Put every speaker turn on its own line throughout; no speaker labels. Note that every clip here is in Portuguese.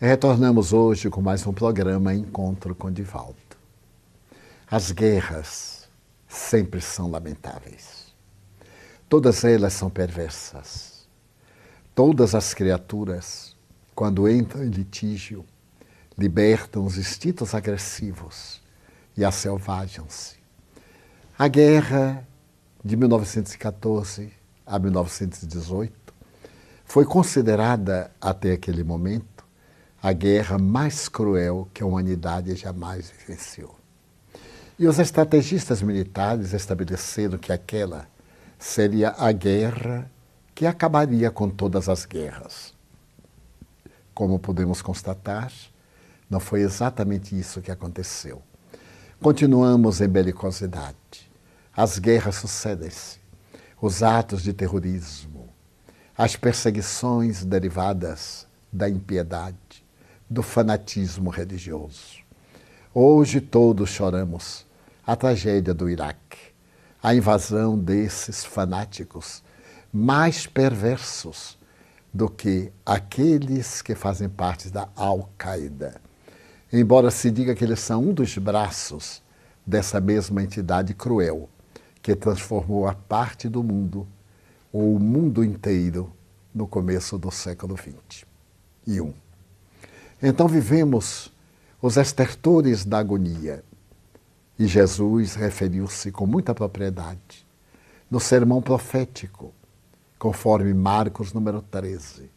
Retornamos hoje com mais um programa Encontro com Divaldo. As guerras sempre são lamentáveis. Todas elas são perversas. Todas as criaturas, quando entram em litígio, libertam os instintos agressivos e asselvajam-se. A guerra de 1914 a 1918 foi considerada, até aquele momento, a guerra mais cruel que a humanidade jamais vivenciou. E os estrategistas militares estabeleceram que aquela seria a guerra que acabaria com todas as guerras. Como podemos constatar, não foi exatamente isso que aconteceu. Continuamos em belicosidade. As guerras sucedem-se, os atos de terrorismo, as perseguições derivadas da impiedade, do fanatismo religioso. Hoje todos choramos a tragédia do Iraque, a invasão desses fanáticos mais perversos do que aqueles que fazem parte da Al-Qaeda. Embora se diga que eles são um dos braços dessa mesma entidade cruel que transformou a parte do mundo, ou o mundo inteiro, no começo do século XXI. Então vivemos os estertores da agonia. E Jesus referiu-se com muita propriedade no sermão profético, conforme Marcos número 13.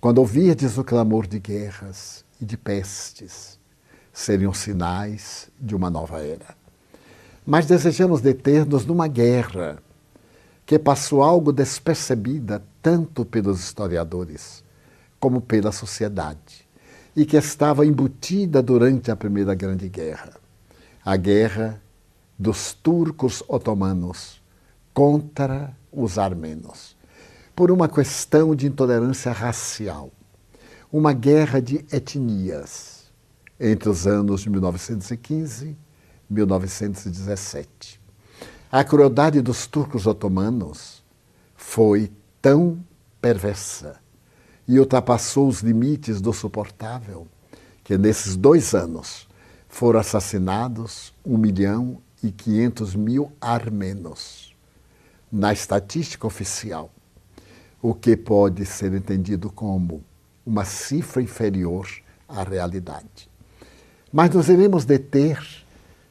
Quando ouvirdes o clamor de guerras e de pestes, seriam sinais de uma nova era. Mas desejamos deter-nos numa guerra que passou algo despercebida tanto pelos historiadores como pela sociedade, e que estava embutida durante a Primeira Grande Guerra, a guerra dos turcos otomanos contra os armenos, por uma questão de intolerância racial, uma guerra de etnias entre os anos de 1915 e 1917. A crueldade dos turcos otomanos foi tão perversa e ultrapassou os limites do suportável, que nesses 2 anos foram assassinados 1.500.000 armenos. Na estatística oficial, o que pode ser entendido como uma cifra inferior à realidade. Mas nos iremos deter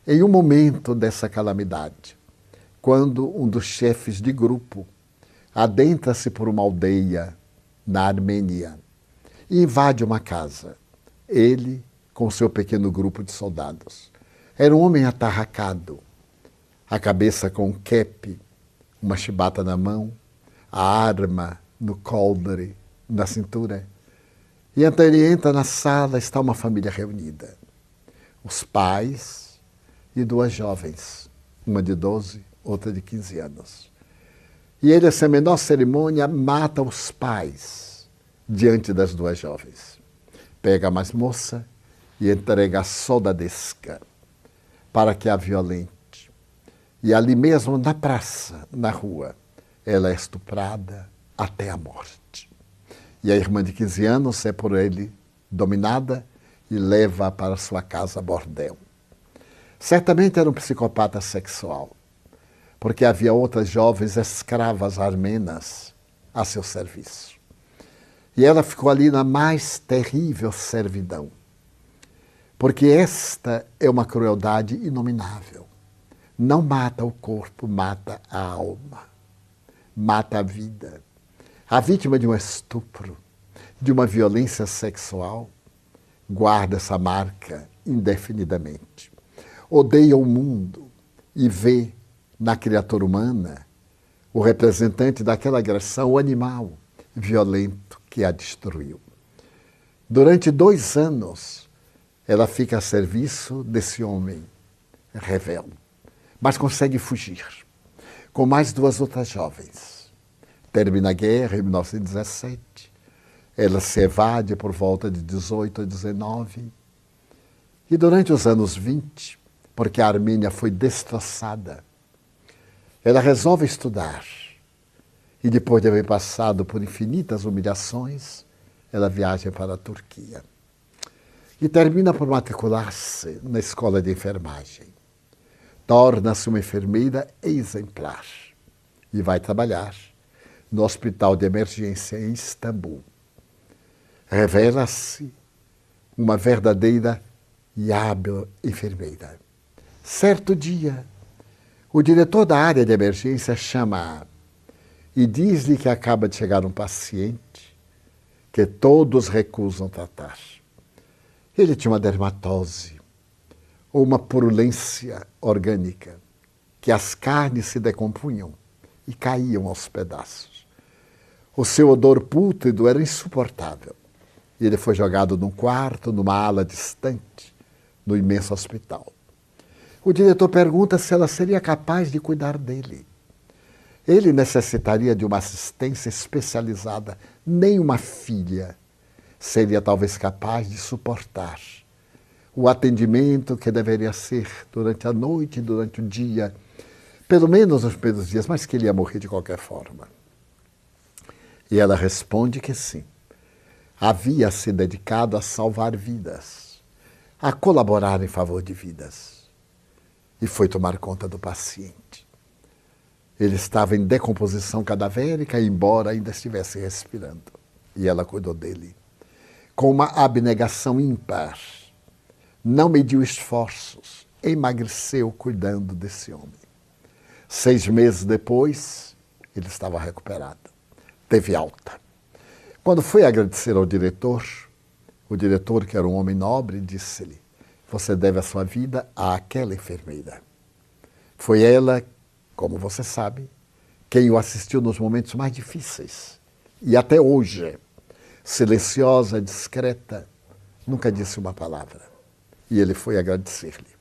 em um momento dessa calamidade, quando um dos chefes de grupo adentra-se por uma aldeia na Armênia e invade uma casa. Ele com seu pequeno grupo de soldados. Era um homem atarracado, a cabeça com um quepe, uma chibata na mão, a arma no coldre, na cintura. E então ele entra na sala, está uma família reunida. Os pais e 2 jovens, uma de 12, outra de 15 anos. E ele, sem a menor cerimônia, mata os pais diante das 2 jovens. Pega a mais moça e entrega a soldadesca para que a violente. E ali mesmo, na praça, na rua, ela é estuprada até a morte. E a irmã de 15 anos é por ele dominada e leva para sua casa bordel. Certamente era um psicopata sexual, porque havia outras jovens escravas armenas a seu serviço. E ela ficou ali na mais terrível servidão, porque esta é uma crueldade inominável. Não mata o corpo, mata a alma, mata a vida. A vítima de um estupro, de uma violência sexual, guarda essa marca indefinidamente. Odeia o mundo e vê na criatura humana o representante daquela agressão, o animal violento que a destruiu. Durante 2 anos, ela fica a serviço desse homem rebelde, mas consegue fugir com mais 2 outras jovens. Termina a guerra em 1917, ela se evade por volta de 18 a 19, e durante os anos 20, porque a Armênia foi destroçada, ela resolve estudar. E depois de haver passado por infinitas humilhações, ela viaja para a Turquia. e termina por matricular-se na escola de enfermagem. Torna-se uma enfermeira exemplar e vai trabalhar no hospital de emergência em Istambul. Revela-se uma verdadeira e hábil enfermeira. Certo dia, o diretor da área de emergência chama-a e diz-lhe que acaba de chegar um paciente que todos recusam tratar. Ele tinha uma dermatose ou uma purulência orgânica, que as carnes se decompunham e caíam aos pedaços. O seu odor pútrido era insuportável. E ele foi jogado num quarto, numa ala distante, no imenso hospital. O diretor pergunta se ela seria capaz de cuidar dele. Ele necessitaria de uma assistência especializada. Nem uma filha seria talvez capaz de suportar o atendimento que deveria ser durante a noite e durante o dia, pelo menos nos primeiros dias, mas que ele ia morrer de qualquer forma. E ela responde que sim. Havia se dedicado a salvar vidas, a colaborar em favor de vidas. E foi tomar conta do paciente. Ele estava em decomposição cadavérica, embora ainda estivesse respirando. E ela cuidou dele com uma abnegação ímpar. Não mediu esforços, emagreceu cuidando desse homem. 6 meses depois, ele estava recuperado. Teve alta. Quando foi agradecer ao diretor, o diretor, que era um homem nobre, disse-lhe: você deve a sua vida àquela enfermeira. Foi ela, como você sabe, quem o assistiu nos momentos mais difíceis. E até hoje, silenciosa, discreta, nunca disse uma palavra. E ele foi agradecer-lhe.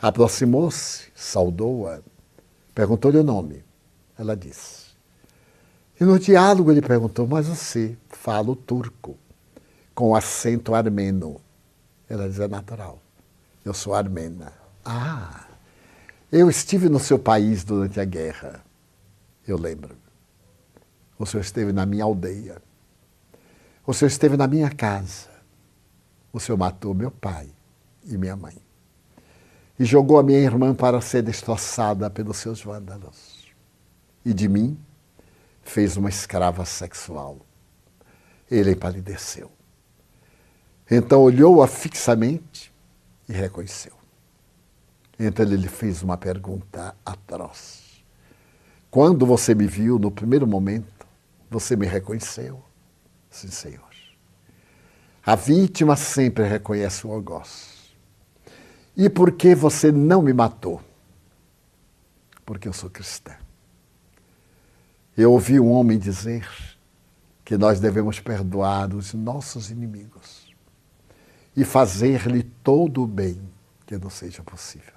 Aproximou-se, saudou-a, perguntou-lhe o nome. Ela disse. E no diálogo ele perguntou: mas você fala o turco, com acento armeno. Ela diz: é natural, eu sou armena. Ah, eu estive no seu país durante a guerra. Eu lembro. O senhor esteve na minha aldeia. O senhor esteve na minha casa. O senhor matou meu pai e minha mãe. E jogou a minha irmã para ser destroçada pelos seus vândalos. E de mim fez uma escrava sexual. Ele empalideceu. Então olhou-a fixamente e reconheceu. Então ele lhe fez uma pergunta atroz. Quando você me viu no primeiro momento, você me reconheceu? Sim, senhor. A vítima sempre reconhece o algoz. E por que você não me matou? Porque eu sou cristã. Eu ouvi um homem dizer que nós devemos perdoar os nossos inimigos e fazer-lhe todo o bem que não seja possível.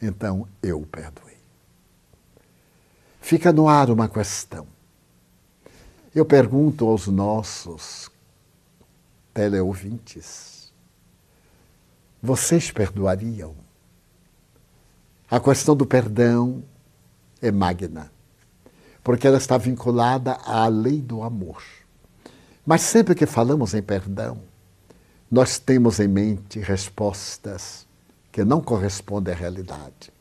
Então eu o perdoei. Fica no ar uma questão. Eu pergunto aos nossos teleouvintes: vocês perdoariam? A questão do perdão é magna, porque ela está vinculada à lei do amor. Mas sempre que falamos em perdão, nós temos em mente respostas que não correspondem à realidade.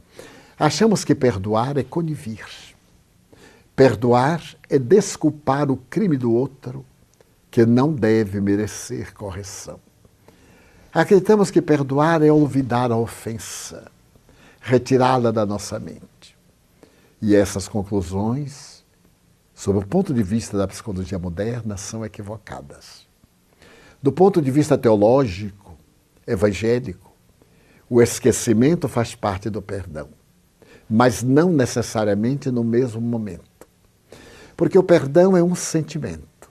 Achamos que perdoar é conivir. Perdoar é desculpar o crime do outro que não deve merecer correção. Acreditamos que perdoar é olvidar a ofensa, retirá-la da nossa mente. E essas conclusões, sob o ponto de vista da psicologia moderna, são equivocadas. Do ponto de vista teológico, evangélico, o esquecimento faz parte do perdão, mas não necessariamente no mesmo momento. Porque o perdão é um sentimento.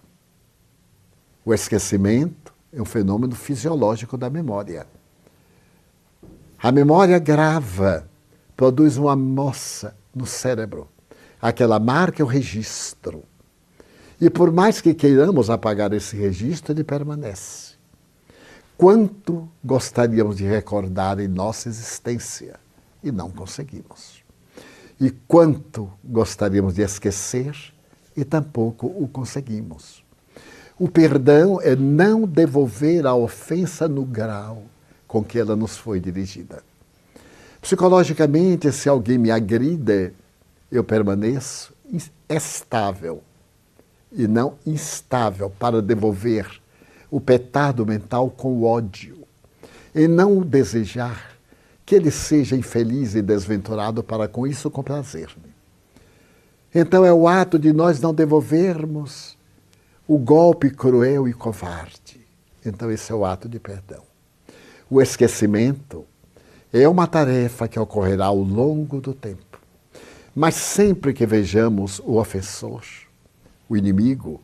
O esquecimento é um fenômeno fisiológico da memória. A memória grava, produz uma moça no cérebro. Aquela marca é o registro. E por mais que queiramos apagar esse registro, ele permanece. Quanto gostaríamos de recordar em nossa existência e não conseguimos. E quanto gostaríamos de esquecer e tampouco o conseguimos. O perdão é não devolver a ofensa no grau com que ela nos foi dirigida. Psicologicamente, se alguém me agride, eu permaneço estável e não instável para devolver o petardo mental com o ódio e não desejar que ele seja infeliz e desventurado para com isso comprazer-me. Então é o ato de nós não devolvermos o golpe cruel e covarde. Então esse é o ato de perdão. O esquecimento é uma tarefa que ocorrerá ao longo do tempo. Mas sempre que vejamos o ofensor, o inimigo,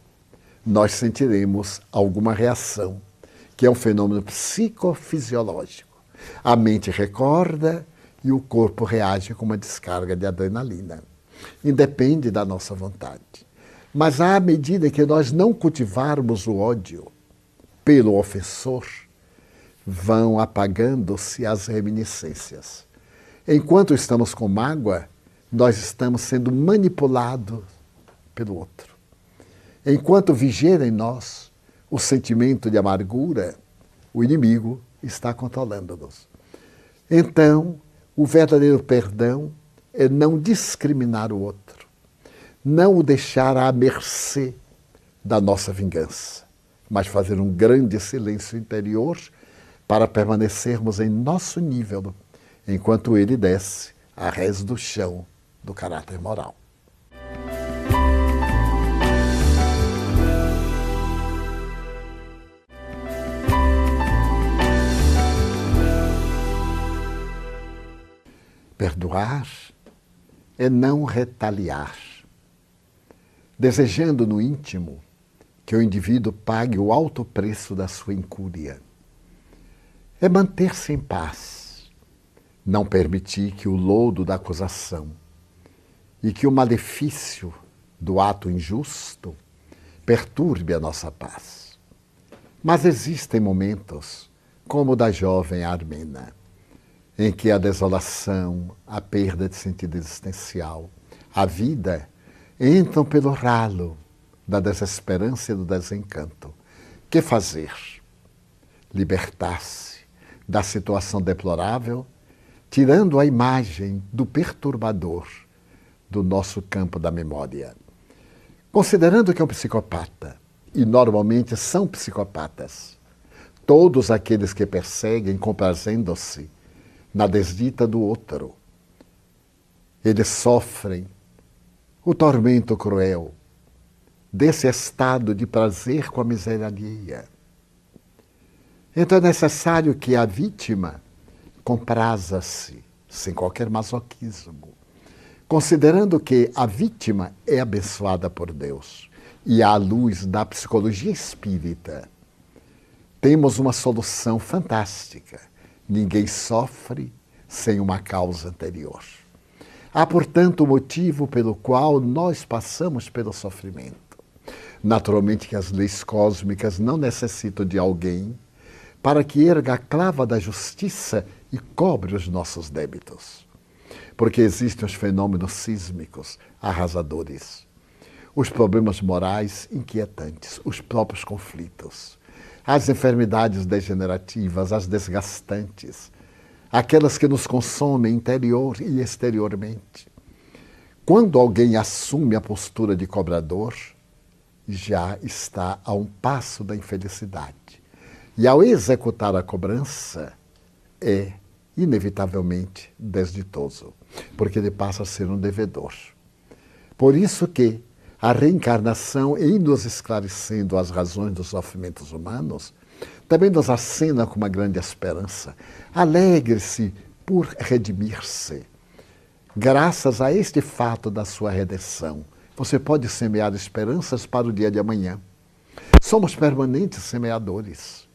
nós sentiremos alguma reação, que é um fenômeno psicofisiológico. A mente recorda e o corpo reage com uma descarga de adrenalina. Independe da nossa vontade. Mas à medida que nós não cultivarmos o ódio pelo ofensor, vão apagando-se as reminiscências. Enquanto estamos com mágoa, nós estamos sendo manipulados pelo outro. Enquanto viger em nós o sentimento de amargura, o inimigo está controlando-nos. Então, o verdadeiro perdão é não discriminar o outro, não o deixar à mercê da nossa vingança, mas fazer um grande silêncio interior para permanecermos em nosso nível, enquanto ele desce a rés do chão do caráter moral. Perdoar é não retaliar, desejando no íntimo que o indivíduo pague o alto preço da sua incúria. É manter-se em paz, não permitir que o lodo da acusação e que o malefício do ato injusto perturbe a nossa paz. Mas existem momentos, como o da jovem armena, em que a desolação, a perda de sentido existencial, a vida, entram pelo ralo da desesperança e do desencanto. Que fazer? Libertar-se da situação deplorável, tirando a imagem do perturbador do nosso campo da memória. Considerando que é um psicopata, e normalmente são psicopatas, todos aqueles que perseguem comprazendo-se na desdita do outro, eles sofrem o tormento cruel desse estado de prazer com a miséria alheia. Então é necessário que a vítima compraza-se, sem qualquer masoquismo, considerando que a vítima é abençoada por Deus e à luz da psicologia espírita, temos uma solução fantástica. Ninguém sofre sem uma causa anterior. Há, portanto, o motivo pelo qual nós passamos pelo sofrimento. Naturalmente que as leis cósmicas não necessitam de alguém para que erga a clava da justiça e cobre os nossos débitos. Porque existem os fenômenos sísmicos arrasadores, os problemas morais inquietantes, os próprios conflitos, as enfermidades degenerativas, as desgastantes, aquelas que nos consomem interior e exteriormente. Quando alguém assume a postura de cobrador, já está a um passo da infelicidade. E ao executar a cobrança, é inevitavelmente desditoso, porque ele passa a ser um devedor. Por isso que a reencarnação, em nos esclarecendo as razões dos sofrimentos humanos, também nos acena com uma grande esperança. Alegre-se por redimir-se. Graças a este fato da sua redenção, você pode semear esperanças para o dia de amanhã. Somos permanentes semeadores.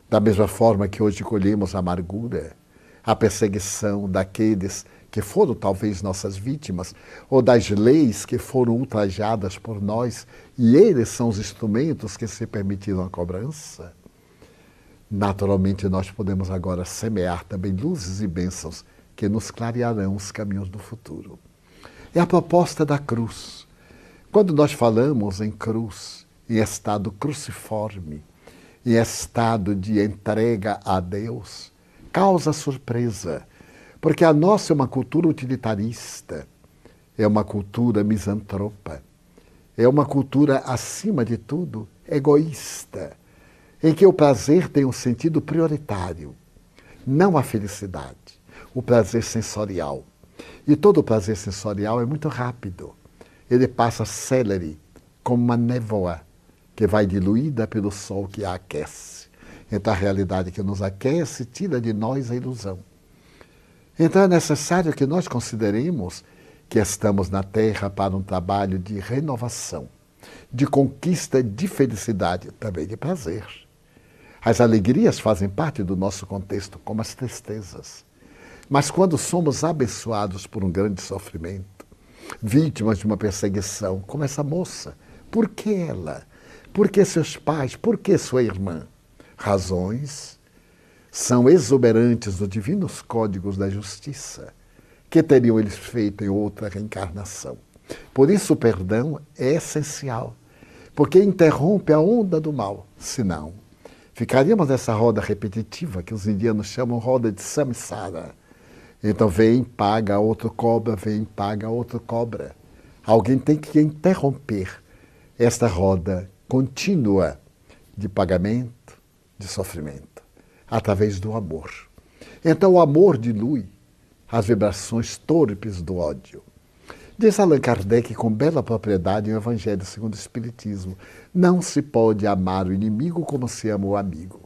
Da mesma forma que hoje colhemos a amargura, a perseguição daqueles que foram talvez nossas vítimas, ou das leis que foram ultrajadas por nós, e eles são os instrumentos que se permitiram a cobrança, naturalmente nós podemos agora semear também luzes e bênçãos que nos clarearão os caminhos do futuro. É a proposta da cruz. Quando nós falamos em cruz, em estado cruciforme, em estado de entrega a Deus, causa surpresa, porque a nossa é uma cultura utilitarista, é uma cultura misantropa, é uma cultura, acima de tudo, egoísta, em que o prazer tem um sentido prioritário, não a felicidade, o prazer sensorial. E todo o prazer sensorial é muito rápido. Ele passa célere, como uma névoa que vai diluída pelo sol que a aquece. Então a realidade que nos aquece tira de nós a ilusão. Então é necessário que nós consideremos que estamos na Terra para um trabalho de renovação, de conquista de felicidade, também de prazer. As alegrias fazem parte do nosso contexto, como as tristezas. Mas quando somos abençoados por um grande sofrimento, vítimas de uma perseguição, como essa moça, por que ela? Por que seus pais? Por que sua irmã? Razões são exuberantes dos divinos códigos da justiça, que teriam eles feito em outra reencarnação. Por isso o perdão é essencial, porque interrompe a onda do mal. Senão, ficaríamos nessa roda repetitiva que os indianos chamam roda de samsara. Então vem, paga, outro cobra, vem, paga, outro cobra. Alguém tem que interromper esta roda contínua de pagamento, de sofrimento, através do amor. Então o amor dilui as vibrações torpes do ódio. Diz Allan Kardec com bela propriedade no Evangelho segundo o Espiritismo: não se pode amar o inimigo como se ama o amigo.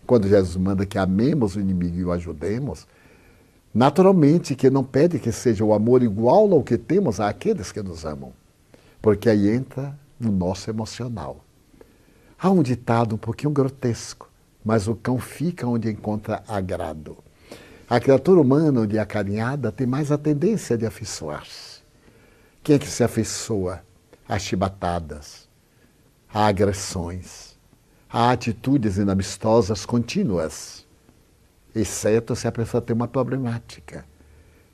Quando Jesus manda que amemos o inimigo e o ajudemos, naturalmente que não pede que seja o amor igual ao que temos àqueles que nos amam, porque aí entra no nosso emocional. Há um ditado um pouquinho grotesco, mas o cão fica onde encontra agrado. A criatura humana, onde é acarinhada, tem mais a tendência de afeiçoar-se. Quem é que se afeiçoa às chibatadas, a agressões, a atitudes inamistosas contínuas, exceto se a pessoa tem uma problemática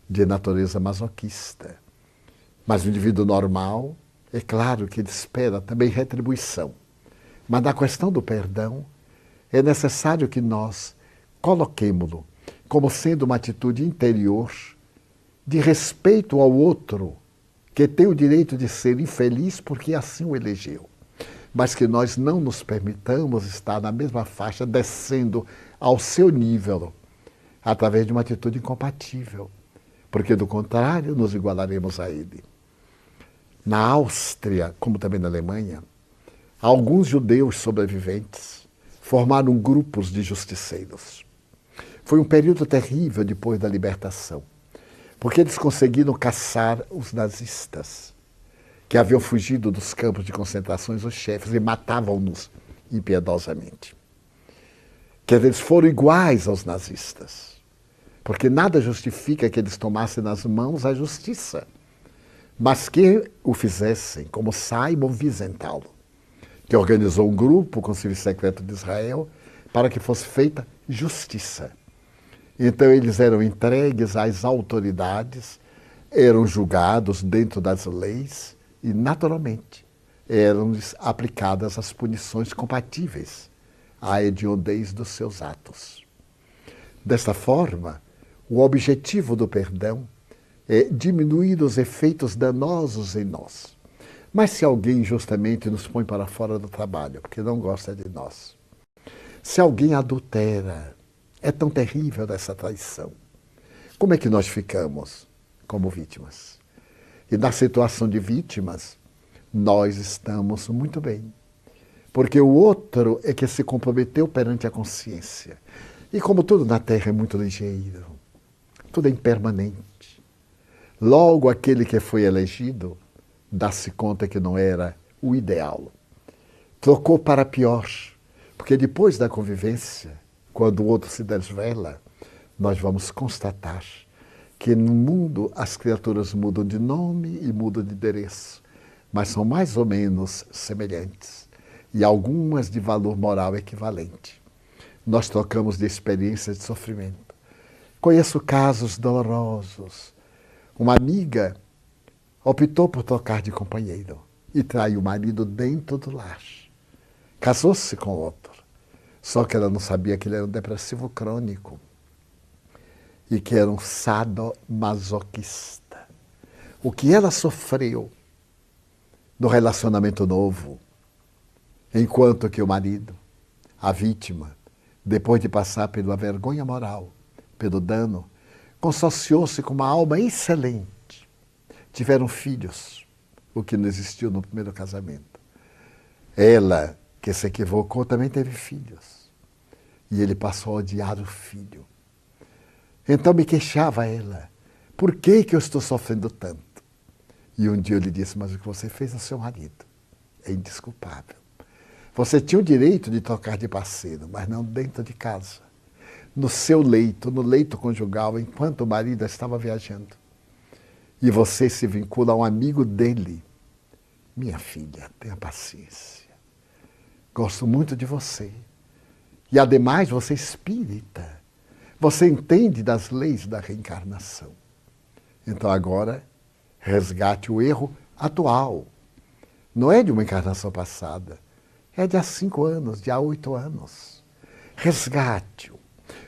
de natureza masoquista. Mas o indivíduo normal, é claro que ele espera também retribuição. Mas na questão do perdão, é necessário que nós coloquemo-lo como sendo uma atitude interior de respeito ao outro, que tem o direito de ser infeliz porque assim o elegeu. Mas que nós não nos permitamos estar na mesma faixa, descendo ao seu nível, através de uma atitude incompatível, porque do contrário nos igualaremos a ele. Na Áustria, como também na Alemanha, alguns judeus sobreviventes formaram grupos de justiceiros. Foi um período terrível depois da libertação, porque eles conseguiram caçar os nazistas, que haviam fugido dos campos de concentrações, os chefes, e matavam-nos impiedosamente. Quer dizer, eles foram iguais aos nazistas, porque nada justifica que eles tomassem nas mãos a justiça, mas que o fizessem, como Simon Wiesenthal, que organizou um grupo com o Serviço Secreto de Israel para que fosse feita justiça. Então eles eram entregues às autoridades, eram julgados dentro das leis e, naturalmente, eram-lhes aplicadas as punições compatíveis à hediondez dos seus atos. Desta forma, o objetivo do perdão é diminuir os efeitos danosos em nós. Mas se alguém justamente nos põe para fora do trabalho, porque não gosta de nós, se alguém adultera, é tão terrível essa traição, como é que nós ficamos como vítimas? E na situação de vítimas, nós estamos muito bem, porque o outro é que se comprometeu perante a consciência. E como tudo na Terra é muito ligeiro, tudo é impermanente, logo aquele que foi elegido dá-se conta que não era o ideal. Trocou para pior, porque depois da convivência, quando o outro se desvela, nós vamos constatar que no mundo as criaturas mudam de nome e mudam de endereço, mas são mais ou menos semelhantes e algumas de valor moral equivalente. Nós trocamos de experiências de sofrimento. Conheço casos dolorosos. Uma amiga optou por trocar de companheiro e traiu o marido dentro do lar. Casou-se com outro. Só que ela não sabia que ele era um depressivo crônico e que era um sadomasoquista. O que ela sofreu no relacionamento novo, enquanto que o marido, a vítima, depois de passar pela vergonha moral, pelo dano, consociou-se com uma alma excelente. Tiveram filhos, o que não existiu no primeiro casamento. Ela, que se equivocou, também teve filhos. E ele passou a odiar o filho. Então me queixava ela. Por que eu estou sofrendo tanto? E um dia eu lhe disse, mas o que você fez ao seu marido é indesculpável. Você tinha o direito de trocar de parceiro, mas não dentro de casa. No seu leito, no leito conjugal, enquanto o marido estava viajando. E você se vincula a um amigo dele. Minha filha, tenha paciência. Gosto muito de você. E, ademais, você é espírita. Você entende das leis da reencarnação. Então, agora, resgate o erro atual. Não é de uma encarnação passada. É de há 5 anos, de há 8 anos. Resgate-o.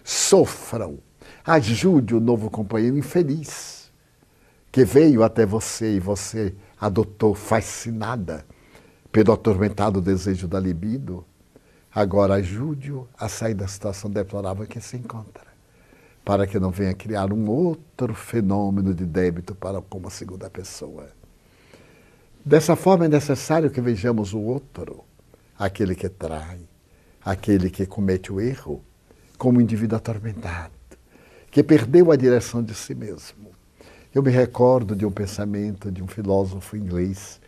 Sofram. Ajude o novo companheiro infeliz que veio até você e você adotou fascinada pelo atormentado desejo da libido. Agora ajude-o a sair da situação deplorável que se encontra, para que não venha criar um outro fenômeno de débito para com uma segunda pessoa. Dessa forma é necessário que vejamos o outro, aquele que trai, aquele que comete o erro, como um indivíduo atormentado, que perdeu a direção de si mesmo. Eu me recordo de um pensamento de um filósofo inglês,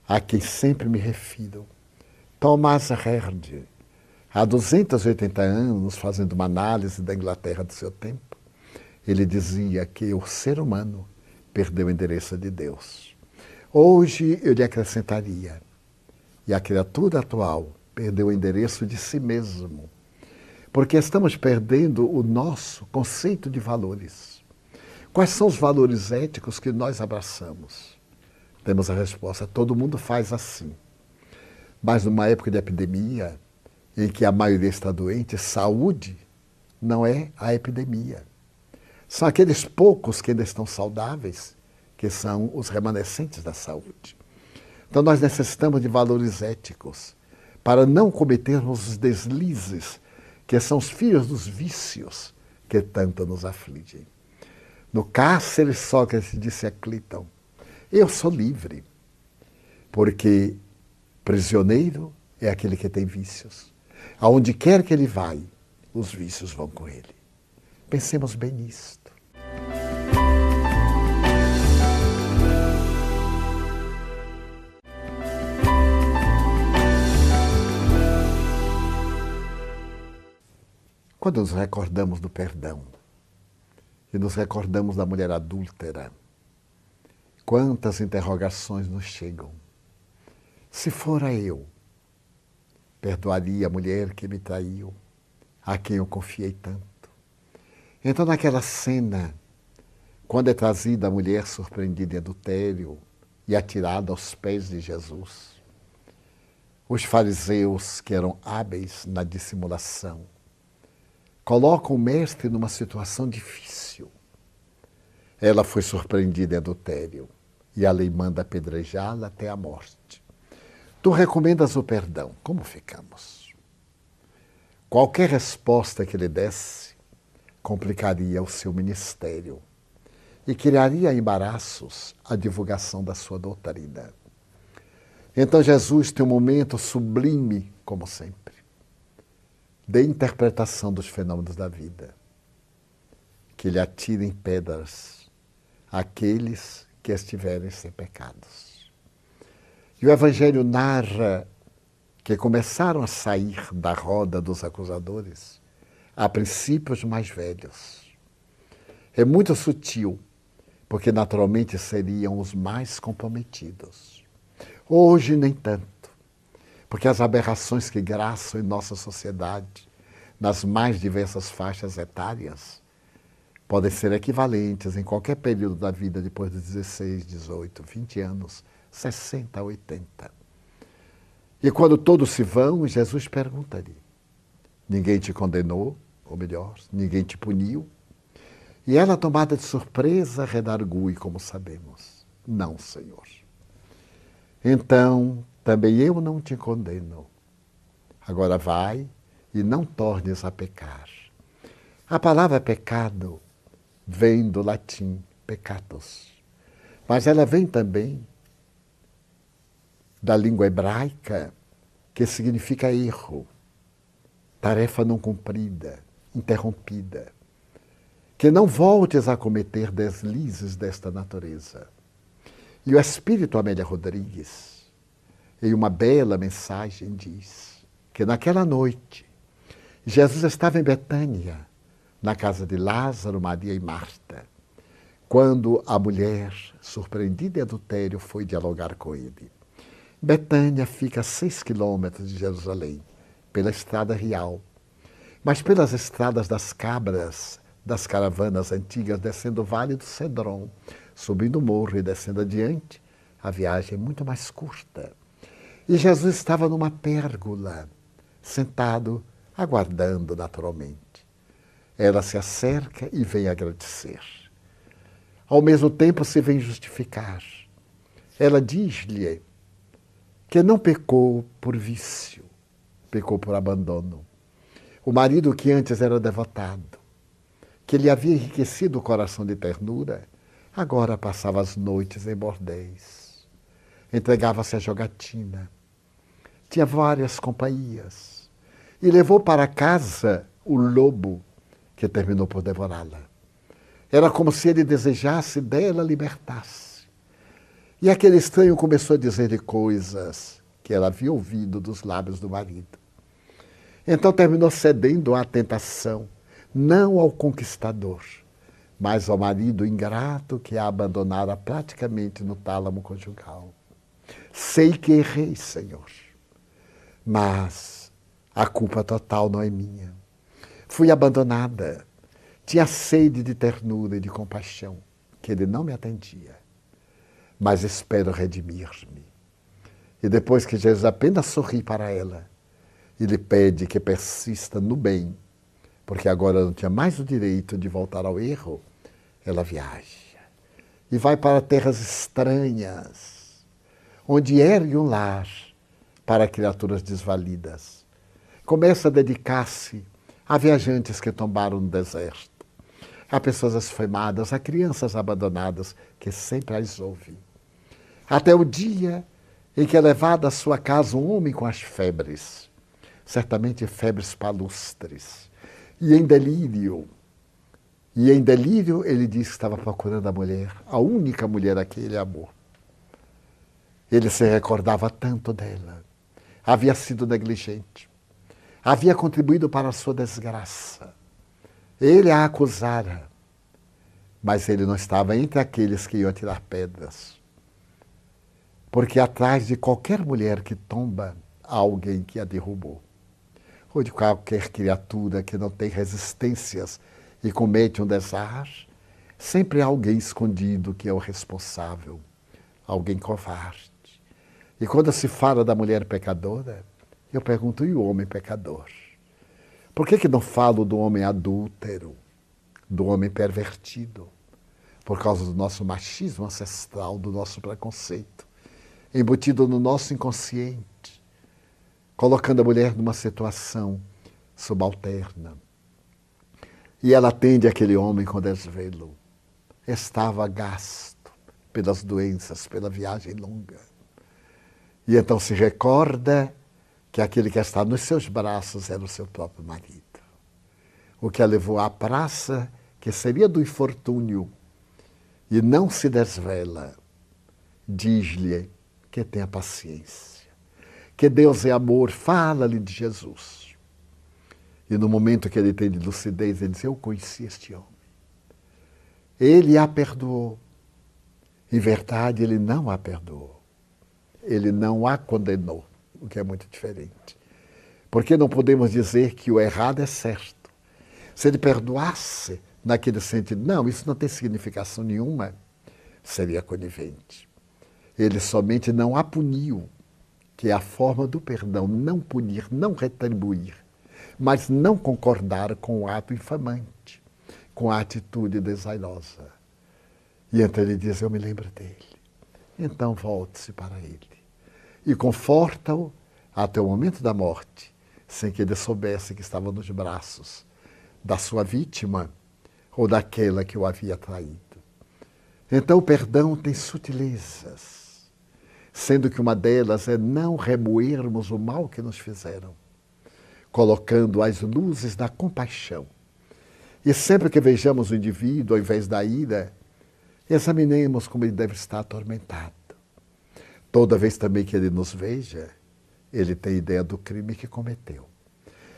a quem sempre me refiro, Thomas Hardy, há 280 anos, fazendo uma análise da Inglaterra do seu tempo, ele dizia que o ser humano perdeu o endereço de Deus. Hoje eu lhe acrescentaria, e a criatura atual perdeu o endereço de si mesmo, porque estamos perdendo o nosso conceito de valores. Quais são os valores éticos que nós abraçamos? Temos a resposta, todo mundo faz assim. Mas numa época de epidemia, em que a maioria está doente, saúde não é a epidemia. São aqueles poucos que ainda estão saudáveis, que são os remanescentes da saúde. Então nós necessitamos de valores éticos para não cometermos os deslizes que são os filhos dos vícios que tanto nos afligem. No cárcere, Sócrates disse a Cleiton, eu sou livre, porque prisioneiro é aquele que tem vícios. Aonde quer que ele vai, os vícios vão com ele. Pensemos bem nisto. Quando nos recordamos do perdão e nos recordamos da mulher adúltera, quantas interrogações nos chegam. Se fora eu, perdoaria a mulher que me traiu, a quem eu confiei tanto. Então, naquela cena, quando é trazida a mulher surpreendida em adultério e atirada aos pés de Jesus, os fariseus, que eram hábeis na dissimulação, colocam o mestre numa situação difícil. Ela foi surpreendida em adultério e a lei manda apedrejá-la até a morte. Tu recomendas o perdão. Como ficamos? Qualquer resposta que ele desse complicaria o seu ministério e criaria embaraços à divulgação da sua doutrina. Então Jesus tem um momento sublime, como sempre, de interpretação dos fenômenos da vida, que lhe atirem pedras aqueles que estiverem sem pecados. E o Evangelho narra que começaram a sair da roda dos acusadores, a princípio os mais velhos. É muito sutil, porque naturalmente seriam os mais comprometidos. Hoje nem tanto, porque as aberrações que graçam em nossa sociedade, nas mais diversas faixas etárias, podem ser equivalentes em qualquer período da vida, depois dos 16, 18, 20 anos, 60, 80. E quando todos se vão, Jesus pergunta-lhe: ninguém te condenou? Ou melhor, ninguém te puniu? E ela, tomada de surpresa, redargui, como sabemos: não, Senhor. Então, também eu não te condeno. Agora vai e não tornes a pecar. A palavra pecado vem do latim peccatus, mas ela vem também da língua hebraica, que significa erro, tarefa não cumprida, interrompida. Que não voltes a cometer deslizes desta natureza. E o Espírito Amélia Rodrigues, em uma bela mensagem, diz que naquela noite Jesus estava em Betânia, na casa de Lázaro, Maria e Marta, quando a mulher, surpreendida em adultério, foi dialogar com ele. Betânia fica a 6 quilômetros de Jerusalém, pela estrada real, mas pelas estradas das cabras, das caravanas antigas, descendo o Vale do Cedron, subindo o morro e descendo adiante, a viagem é muito mais curta. E Jesus estava numa pérgola, sentado, aguardando naturalmente. Ela se acerca e vem agradecer. Ao mesmo tempo se vem justificar. Ela diz-lhe que não pecou por vício, pecou por abandono. O marido que antes era devotado, que lhe havia enriquecido o coração de ternura, agora passava as noites em bordéis. Entregava-se à jogatina. Tinha várias companhias. E levou para casa o lobo, que terminou por devorá-la. Era como se ele desejasse dela libertar-se. E aquele estranho começou a dizer-lhe coisas que ela havia ouvido dos lábios do marido. Então terminou cedendo à tentação, não ao conquistador, mas ao marido ingrato que a abandonara praticamente no tálamo conjugal. Sei que errei, Senhor, mas a culpa total não é minha. Fui abandonada, tinha sede de ternura e de compaixão, que ele não me atendia, mas espero redimir-me. E depois que Jesus apenas sorri para ela, e lhe pede que persista no bem, porque agora não tinha mais o direito de voltar ao erro, ela viaja e vai para terras estranhas, onde ergue um lar para criaturas desvalidas. Começa a dedicar-se a viajantes que tombaram no deserto, a pessoas esfoimadas, a crianças abandonadas que sempre as ouvem. Até o dia em que é levado à sua casa um homem com as febres, certamente febres palustres, e em delírio ele disse que estava procurando a mulher, a única mulher a que ele amou. Ele se recordava tanto dela, havia sido negligente, havia contribuído para a sua desgraça. Ele a acusara, mas ele não estava entre aqueles que iam tirar pedras. Porque atrás de qualquer mulher que tomba, há alguém que a derrubou. Ou de qualquer criatura que não tem resistências e comete um desastre, sempre há alguém escondido que é o responsável, alguém covarde. E quando se fala da mulher pecadora, eu pergunto, e o homem pecador? Por que não falo do homem adúltero, do homem pervertido? Por causa do nosso machismo ancestral, do nosso preconceito, embutido no nosso inconsciente, colocando a mulher numa situação subalterna. E ela atende aquele homem com desvelo. Estava gasto pelas doenças, pela viagem longa. E então se recorda que aquele que está nos seus braços era o seu próprio marido. O que a levou à praça, que seria do infortúnio, e não se desvela, diz-lhe que tenha paciência, que Deus é amor, fala-lhe de Jesus. E no momento que ele tem de lucidez, ele diz, eu conheci este homem. Ele a perdoou. Em verdade, ele não a perdoou. Ele não a condenou, o que é muito diferente. Porque não podemos dizer que o errado é certo. Se ele perdoasse naquele sentido, não, isso não tem significação nenhuma, seria conivente. Ele somente não a puniu, que é a forma do perdão, não punir, não retribuir, mas não concordar com o ato infamante, com a atitude desairosa. E então ele diz, eu me lembro dele. Então volte-se para ele e conforta-o até o momento da morte, sem que ele soubesse que estava nos braços da sua vítima ou daquela que o havia traído. Então o perdão tem sutilezas, sendo que uma delas é não remoermos o mal que nos fizeram, colocando as luzes da compaixão. E sempre que vejamos o indivíduo, ao invés da ira, examinemos como ele deve estar atormentado. Toda vez também que ele nos veja, ele tem ideia do crime que cometeu.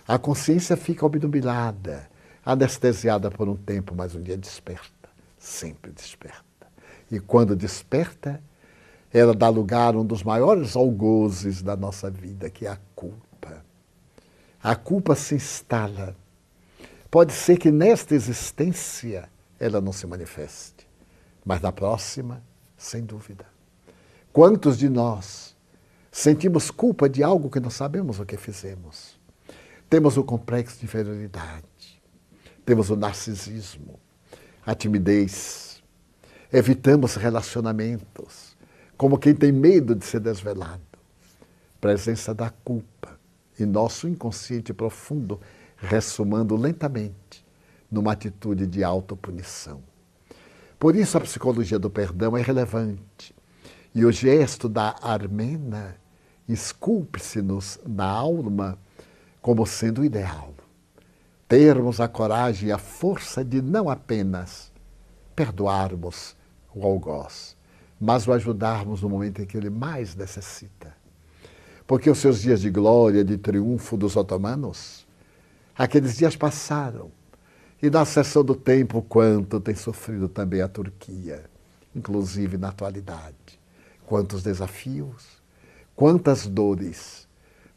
A consciência fica obnubilada, anestesiada por um tempo, mas um dia desperta, sempre desperta. E quando desperta, ela dá lugar a um dos maiores algozes da nossa vida, que é a culpa. A culpa se instala. Pode ser que nesta existência ela não se manifeste, mas na próxima, sem dúvida. Quantos de nós sentimos culpa de algo que não sabemos o que fizemos? Temos o complexo de inferioridade, temos o narcisismo, a timidez, evitamos relacionamentos, como quem tem medo de ser desvelado. Presença da culpa e nosso inconsciente profundo ressumando lentamente numa atitude de autopunição. Por isso a psicologia do perdão é relevante. E o gesto da Armena esculpe-se-nos na alma como sendo o ideal. Termos a coragem e a força de não apenas perdoarmos o algoz, mas o ajudarmos no momento em que ele mais necessita. Porque os seus dias de glória, de triunfo dos otomanos, aqueles dias passaram. E na seção do tempo, quanto tem sofrido também a Turquia, inclusive na atualidade. Quantos desafios, quantas dores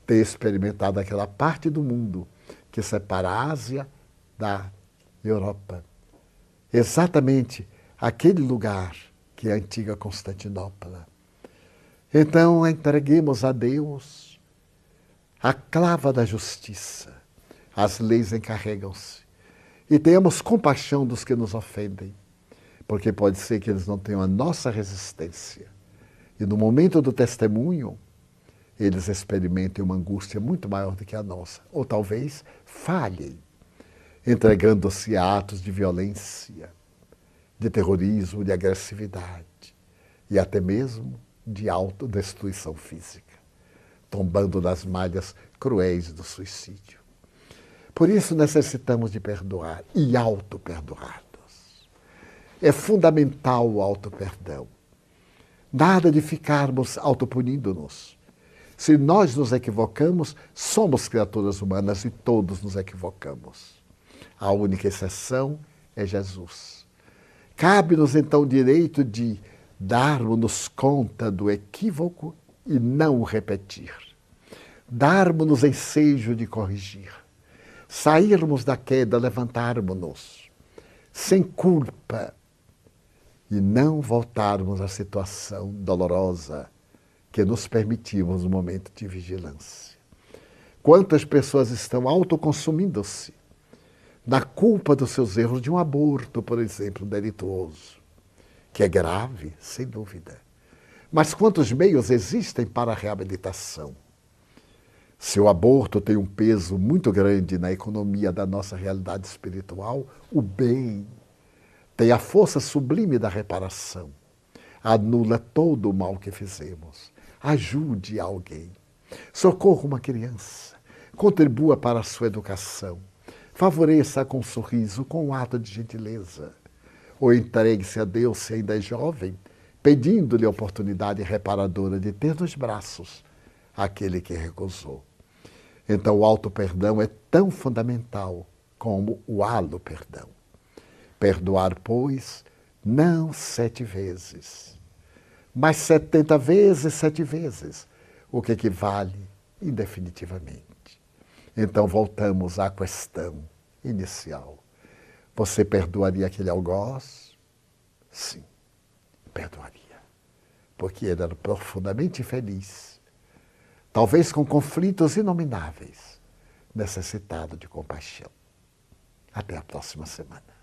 tem experimentado aquela parte do mundo que separa a Ásia da Europa. Exatamente aquele lugar que é a antiga Constantinopla. Então, entreguemos a Deus a clava da justiça. As leis encarregam-se. E tenhamos compaixão dos que nos ofendem, porque pode ser que eles não tenham a nossa resistência. E no momento do testemunho, eles experimentem uma angústia muito maior do que a nossa. Ou talvez falhem, entregando-se a atos de violência, de terrorismo, de agressividade e até mesmo de autodestruição física, tombando nas malhas cruéis do suicídio. Por isso necessitamos de perdoar e auto-perdoar-nos. É fundamental o auto-perdão. Nada de ficarmos autopunindo-nos. Se nós nos equivocamos, somos criaturas humanas e todos nos equivocamos. A única exceção é Jesus. Cabe-nos então o direito de darmos-nos conta do equívoco e não o repetir. Darmos-nos ensejo de corrigir. Sairmos da queda, levantarmos-nos, sem culpa, e não voltarmos à situação dolorosa que nos permitimos no momento de vigilância. Quantas pessoas estão autoconsumindo-se na culpa dos seus erros de um aborto, por exemplo, delituoso, que é grave, sem dúvida. Mas quantos meios existem para a reabilitação? Se o aborto tem um peso muito grande na economia da nossa realidade espiritual, o bem tem a força sublime da reparação. Anula todo o mal que fizemos. Ajude alguém. Socorra uma criança. Contribua para a sua educação. Favoreça com um sorriso, com um ato de gentileza. Ou entregue-se a Deus se ainda é jovem, pedindo-lhe a oportunidade reparadora de ter nos braços aquele que recusou. Então o auto-perdão é tão fundamental como o alo-perdão. Perdoar, pois, não 7 vezes, mas 70 vezes, 7 vezes, o que equivale indefinitivamente. Então voltamos à questão inicial. Você perdoaria aquele algoz? Sim, perdoaria. Porque ele era profundamente infeliz. talvez com conflitos inomináveis, necessitado de compaixão. Até a próxima semana.